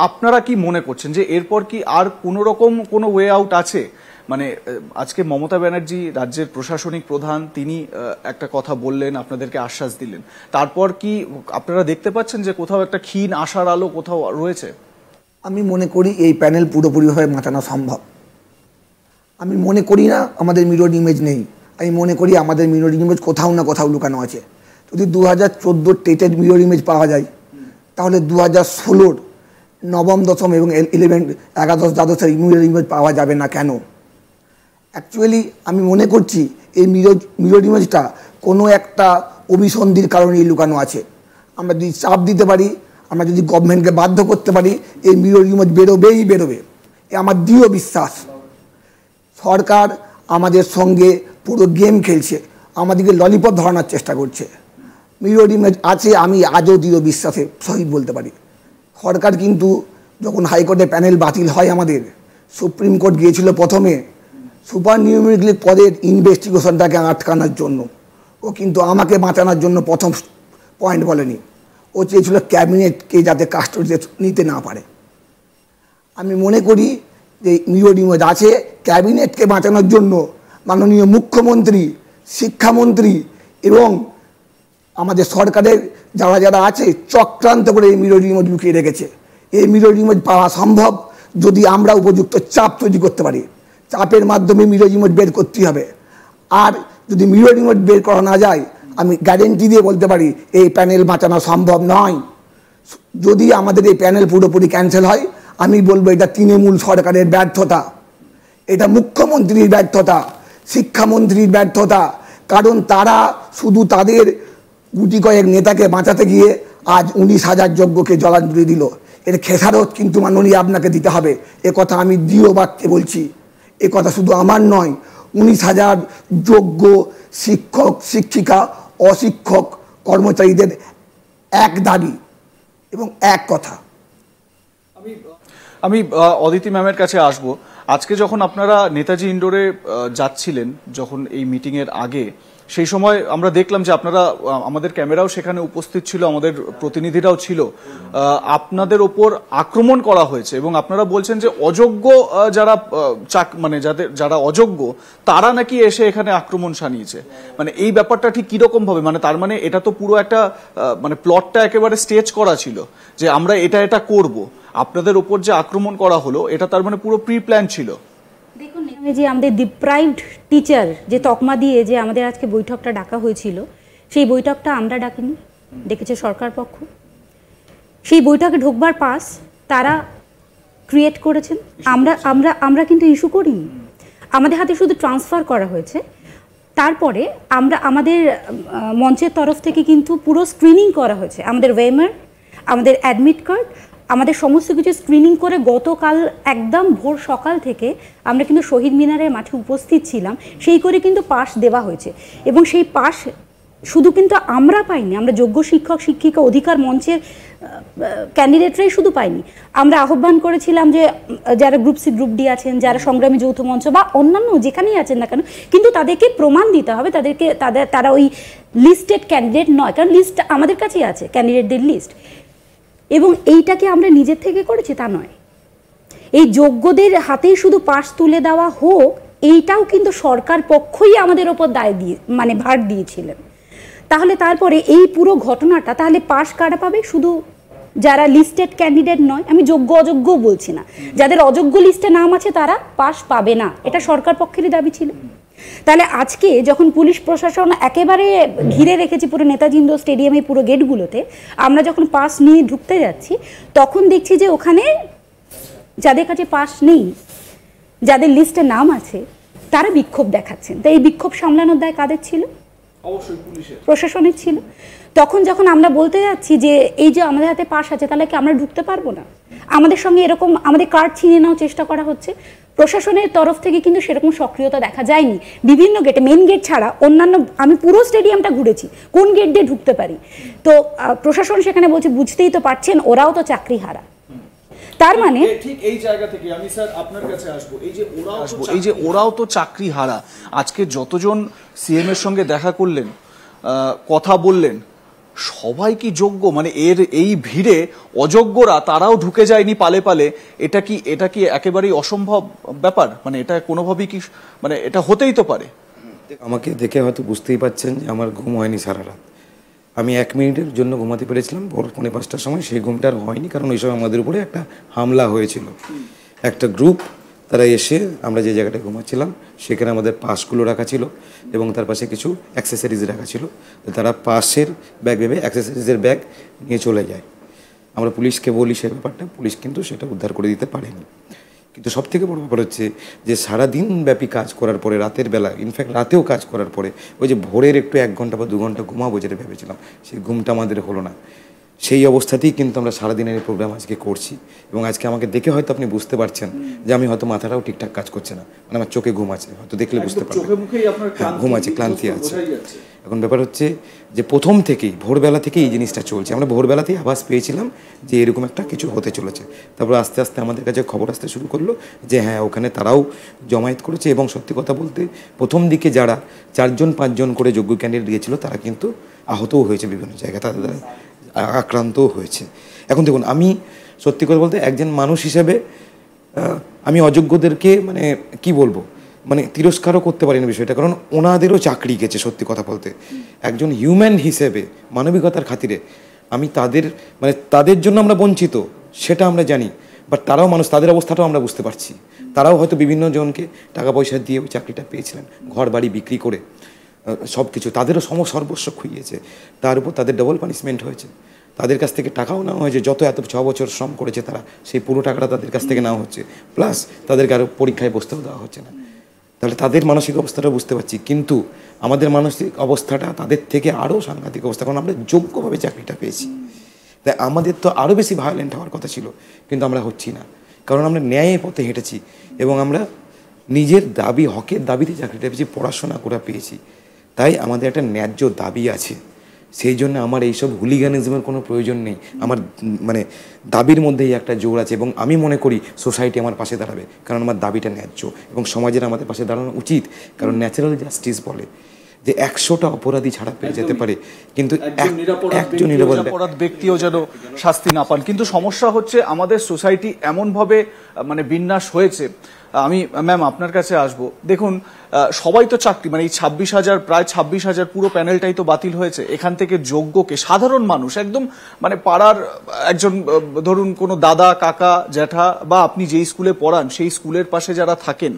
আপনারা কি মনে করছেন যে এরপর কি আর কোনো রকম কোনো ওয়ে আউট আছে? মানে আজকে মমতা ব্যানার্জি রাজ্যের প্রশাসনিক প্রধান, তিনি একটা কথা বললেন, আপনাদেরকে আশ্বাস দিলেন, তারপর কি আপনারা দেখতে পাচ্ছেন যে কোথাও একটা ক্ষীণ আশার আলো কোথাও রয়েছে? আমি মনে করি এই প্যানেল পুরোপুরিভাবে বাঁচানো সম্ভব। আমি মনে করি না আমাদের মিরর ইমেজ নেই। আমি মনে করি আমাদের মিরর ইমেজ কোথাও না কোথাও লুকানো আছে। যদি 2014 টেটের মিরর ইমেজ পাওয়া যায়, তাহলে 2016 নবম দশম এবং 11 একাদশ দ্বাদশের মিরর ইমেজ পাওয়া যাবে না কেন? অ্যাকচুয়ালি আমি মনে করছি এই মিরর ইমেজটা কোনো একটা অভিসন্ধির কারণেই লুকানো আছে। আমরা যদি চাপ দিতে পারি, আমরা যদি গভর্নমেন্টকে বাধ্য করতে পারি, এই মিরর ইমেজ বেরোবে। এ আমার দৃঢ় বিশ্বাস। সরকার আমাদের সঙ্গে পুরো গেম খেলছে, আমাদেরকে ললিপপ ধরানোর চেষ্টা করছে। মিরর ইমেজ আছে, আমি আজও দৃঢ় বিশ্বাসে সহিত বলতে পারি। সরকার কিন্তু যখন হাইকোর্টে প্যানেল বাতিল হয়, আমাদের সুপ্রিম কোর্ট গিয়েছিল প্রথমে সুপার নিউমেরিক্যাল পদের ইনভেস্টিগেশনটাকে আটকানোর জন্য। ও কিন্তু আমাকে বাঁচানোর জন্য প্রথম পয়েন্ট বলেনি, ও চেয়েছিল ক্যাবিনেটকে যাতে কাস্টডিতে নিতে না পারে। আমি মনে করি যে মিরর ইমেজ আছে, ক্যাবিনেটকে বাঁচানোর জন্য মাননীয় মুখ্যমন্ত্রী, শিক্ষামন্ত্রী এবং আমাদের সরকারের যারা আছে চক্রান্ত করে এই মিরর ইমেজ লুকিয়ে রেখেছে। এই মিরর ইমেজ পাওয়া সম্ভব যদি আমরা উপযুক্ত চাপ তৈরি করতে পারি। চাপের মাধ্যমে মিরর ইমেজ বের করতে হবে। আর যদি মিরর ইমেজ বের করা না যায়, আমি গ্যারেন্টি দিয়ে বলতে পারি এই প্যানেল বাঁচানো সম্ভব নয়। যদি আমাদের এই প্যানেল পুরোপুরি ক্যান্সেল হয়, আমি বলবো এটা তৃণমূল সরকারের ব্যর্থতা, এটা মুখ্যমন্ত্রীর ব্যর্থতা, শিক্ষামন্ত্রীর ব্যর্থতা। কারণ তারা শুধু তাদের গুটি কয়েক নেতাকে বাঁচাতে গিয়ে আজ 19,000 যজ্ঞকে জলাঞ্জলি দিল। এর খেসারত কিন্তু মাননীয় আপনাকে দিতে হবে। এ কথা আমি দৃঢ় বাক্যে বলছি। এ কথা শুধু আমার নয়, 19,000 যোগ্য শিক্ষক, শিক্ষিকা, অশিক্ষক কর্মচারীদের এক দাবি এবং এক কথা। আমি অদিতি ম্যামের কাছে আসবো। আজকে যখন আপনারা নেতাজি ইন্ডোরে যাচ্ছিলেন, যখন এই মিটিংয়ের আগে, সেই সময় আমরা দেখলাম যে আপনারা, আমাদের ক্যামেরাও সেখানে উপস্থিত ছিল, আমাদের প্রতিনিধিরাও ছিল, আপনাদের ওপর আক্রমণ করা হয়েছে এবং আপনারা বলছেন যে অযোগ্য যারা মানে যারা অযোগ্য তারা নাকি এসে এখানে আক্রমণ শানিয়েছে। মানে এই ব্যাপারটা ঠিক কিরকম ভাবে, মানে তার মানে এটা তো পুরো একটা মানে প্লটটা একেবারে স্টেজ করা ছিল যে আমরা এটা করব। আপনাদের ওপর যে আক্রমণ করা হলো, এটা তার মানে পুরো প্রি প্ল্যান ছিল। দেখুন, যে আমাদের ডিপ্রাইভড টিচার যে তকমা দিয়ে যে আমাদের আজকে বৈঠকটা ডাকা হয়েছিল, সেই বৈঠকটা আমরা ডাকিনি, ডেকেছে সরকার পক্ষ। সেই বৈঠকে ঢোকবার পাস তারা ক্রিয়েট করেছেন, আমরা কিন্তু ইস্যু করিনি। আমাদের হাতে শুধু ট্রান্সফার করা হয়েছে। তারপরে আমাদের মঞ্চের তরফ থেকে কিন্তু পুরো স্ক্রিনিং করা হয়েছে। আমাদের ওয়েমার, আমাদের অ্যাডমিট কার্ড, আমাদের সমস্ত কিছু স্ক্রিনিং করে গতকাল একদম ভোর সকাল থেকে আমরা কিন্তু শহীদ মিনারের মাঠে উপস্থিত ছিলাম। সেই করে কিন্তু পাস দেওয়া হয়েছে এবং সেই পাস শুধু কিন্তু আমরা পাইনি, আমরা যোগ্য শিক্ষক, শিক্ষিকা, অধিকার মঞ্চের ক্যান্ডিডেটরাই শুধু পাইনি। আমরা আহ্বান করেছিলাম যে যারা গ্রুপ সি, গ্রুপ ডি আছেন, যারা সংগ্রামী যৌথ মঞ্চ বা অন্যান্য যেখানেই আছেন না কেন, কিন্তু তাদেরকে প্রমাণ দিতে হবে তারা ওই লিস্টেড ক্যান্ডিডেট নয়। কারণ লিস্ট আমাদের কাছেই আছে, ক্যান্ডিডেটদের লিস্ট। এবং এইটাকে আমরা নিজের থেকে করেছি তা নয়। এই যোগ্যদের হাতেই শুধু পাস তুলে দেওয়া হোক, এইটাও কিন্তু সরকার পক্ষই আমাদের ওপর দায় দিয়ে মানে ভার দিয়েছিলেন। তাহলে তারপরে এই পুরো ঘটনাটা, তাহলে পাস কারা পাবে? শুধু যারা লিস্টেড ক্যান্ডিডেট নয়, আমি যোগ্য অযোগ্য বলছি না, যাদের অযোগ্য লিস্টে নাম আছে তারা পাস পাবে না, এটা সরকার পক্ষেরই দাবি ছিল। তাহলে আজকে যখন পুলিশ প্রশাসন একেবারে ঘিরে রেখেছে পুরো নেতাজি ইন্ডোর স্টেডিয়ামে পুরো গেটগুলোতে, আমরা যখন পাস নিয়ে ঢুকতে যাচ্ছি তখন দেখছি যে ওখানে যাদের কাছে পাস নেই, যাদের লিস্টে নাম আছে, তারা বিক্ষোভ দেখাচ্ছেন। তো এই বিক্ষোভ সামলানোর দায় কাদের ছিল? অবশ্যই পুলিশের, প্রশাসনের ছিল। তখন যখন আমরা বলতে যাচ্ছি যে এই যে আমাদের হাতে পাস আছে, তাহলে কি আমরা ঢুকতে পারবো না? আমাদের সঙ্গে এরকম আমাদের কার্ড ছিনিয়ে নেওয়ার চেষ্টা করা হচ্ছে। প্রশাসনের তরফ থেকে কিন্তু সেরকম সক্রিয়তা দেখা যায়নি। বিভিন্ন গেটে, মেন গেট ছাড়া অন্যান্য, আমি পুরো স্টেডিয়ামটা ঘুরেছি, কোন গেট দিয়ে ঢুকতে পারি। তো প্রশাসন সেখানে বলছে, বুঝতেই তো পারছেন ওরাও তো চাকরি হারা। তার মানে ঠিক এই জায়গা থেকে আমি স্যার আপনার কাছে আসবো, এই যে ওরাও তো চাকরি হারা। আজকে যতজন সিএম এর সঙ্গে দেখা করলেন, কথা বললেন, সবাই কি যোগ্য? মানে এই ভিড়ে অযোগ্যরা তারাও ঢুকে যায়নি পালে পালে, এটা কি একেবারেই অসম্ভব ব্যাপার? মানে এটা কোনোভাবেই কি, মানে এটা হতেই তো পারে। আমাকে দেখে হয়তো বুঝতেই পারছেন যে আমার ঘুম হয়নি সারা রাত। আমি 1 মিনিটের জন্য ঘুমাতে পেরেছিলাম ভোর 4:45টার সময়, সেই ঘুমটা আর হয়নি, কারণ ওই সময় আমাদের উপরে একটা হামলা হয়েছিল। একটা গ্রুপ তারা এসে, আমরা যে জায়গাটায় ঘুমাচ্ছিলাম সেখানে আমাদের পাসগুলো রাখা ছিল এবং তার পাশে কিছু অ্যাক্সেসরিজ রাখা ছিল। তারা পাসের ব্যাগ ভেবে অ্যাক্সেসরিজের ব্যাগ নিয়ে চলে যায়। আমরা পুলিশকে বলি সেই ব্যাপারটা, পুলিশ কিন্তু সেটা উদ্ধার করে দিতে পারেনি। কিন্তু সবথেকে বড় ব্যাপার হচ্ছে যে সারাদিন ব্যাপী কাজ করার পরে, রাতের বেলা, ইনফ্যাক্ট রাতেও কাজ করার পরে, ওই যে ভোরের একটু 1 ঘন্টা বা 2 ঘন্টা ঘুমাবো যেটা ভেবেছিলাম, সেই ঘুমটা আমাদের হলো না। সেই অবস্থাতেই কিন্তু আমরা সারাদিনের এই প্রোগ্রাম আজকে করছি। এবং আজকে আমাকে দেখে হয়তো আপনি বুঝতে পারছেন যে আমি হয়তো মাথাটাও ঠিকঠাক কাজ করছে না, মানে আমার চোখে ঘুম আছে, হয়তো দেখলে বুঝতে পারবেন। ঘুম আছে, ক্লান্তি আছে। এখন ব্যাপার হচ্ছে যে প্রথম থেকেই, ভোরবেলা থেকেই এই জিনিসটা চলছে। আমরা ভোরবেলাতেই আভাস পেয়েছিলাম যে এরকম একটা কিছু হতে চলেছে। তারপর আস্তে আস্তে আমাদের কাছে খবর আসতে শুরু করলো যে হ্যাঁ, ওখানে তারাও জমায়েত করেছে। এবং সত্যি কথা বলতে প্রথম দিকে যারা 4জন 5জন করে যোগ্য ক্যান্ডিডেট দিয়েছিল তারা কিন্তু আহতও হয়েছে বিভিন্ন জায়গায়, তাদের দ্বারা আক্রান্তও হয়েছে। এখন দেখুন, আমি সত্যি কথা বলতে একজন মানুষ হিসেবে আমি অযোগ্যদেরকে মানে কি বলবো, মানে তিরস্কারও করতে পারি না বিষয়টা, কারণ ওনাদেরও চাকরি গেছে। সত্যি কথা বলতে একজন হিউম্যান হিসেবে, মানবিকতার খাতিরে আমি তাদের জন্য আমরা বঞ্চিত সেটা আমরা জানি, বাট তারাও মানুষ, তাদের অবস্থাটাও আমরা বুঝতে পারছি। তারাও হয়তো বিভিন্ন জনকে টাকা পয়সা দিয়ে ওই চাকরিটা পেয়েছিলেন, ঘর বাড়ি বিক্রি করে সব কিছু, তাদেরও সর্বস্ব খুইয়েছে। তার উপর তাদের ডবল পানিশমেন্ট হয়েছে, তাদের কাছ থেকে টাকাও নেওয়া হয়েছে। যত 6 বছর শ্রম করেছে তারা, সেই পুরো টাকাটা তাদের কাছ থেকে নেওয়া হচ্ছে, প্লাস তাদেরকে আরও পরীক্ষায় বসতেও দেওয়া হচ্ছে না। তাহলে তাদের মানসিক অবস্থাটা বুঝতে পারছি, কিন্তু আমাদের মানসিক অবস্থাটা তাদের থেকে আরও সাংঘাতিক অবস্থা, কারণ আমরা যোগ্যভাবে চাকরিটা পেয়েছি। তাই আমাদের তো আরও বেশি ভায়োলেন্ট হওয়ার কথা ছিল, কিন্তু আমরা হচ্ছি না, কারণ আমরা ন্যায়ের পথে হেঁটেছি এবং আমরা নিজের দাবি, হকের দাবিতে চাকরিটা পেয়েছি, পড়াশোনা করে পেয়েছি। তাই আমাদের একটা ন্যায্য দাবি আছে, সেই জন্য আমার এইসব হুলিগানিজমের কোনো প্রয়োজন নেই। আমার মানে দাবির মধ্যেই একটা জোর আছে এবং আমি মনে করি সোসাইটি আমার পাশে দাঁড়াবে, কারণ আমার দাবিটা ন্যায্য এবং সমাজের আমাদের পাশে দাঁড়ানো উচিত। কারণ ন্যাচারাল জাস্টিস বলে যে 100টা অপরাধী ছাড়া পেয়ে যেতে পারে, কিন্তু একজন নিরপরাধ ব্যক্তিও যেন শাস্তি না পান। কিন্তু সমস্যা হচ্ছে আমাদের সোসাইটি এমনভাবে মানে বিন্যাস হয়েছে। আমি ম্যাম আপনার কাছে আসবো। দেখুন, সবাই তো চাকরি, মানে এই 26,000, প্রায় 26,000 পুরো প্যানেলটাই তো বাতিল হয়েছে। এখান থেকে যোগ্যকে, সাধারণ মানুষ, একদম মানে পাড়ার একজন, ধরুন কোনো দাদা, কাকা, জ্যাঠা, বা আপনি যেই স্কুলে পড়ান সেই স্কুলের পাশে যারা থাকেন,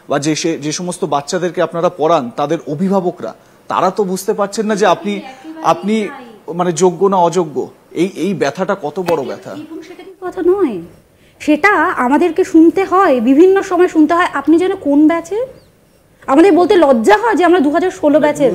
বা যে সমস্ত বাচ্চাদেরকে আপনারা পড়ান, তাদের অভিভাবকরা, তারা তো বুঝতে পারছেন না যে আপনি মানে যোগ্য না অযোগ্য। এই ব্যথাটা কত বড় ব্যথা। কথা নয়, সেটা আমাদেরকে শুনতে হয়, বিভিন্ন সময় শুনতে হয়। আপনি যেন কোন ব্যাচে, আমাদের বলতে লজ্জা হয় যে আমরা 2016 ব্যাচের।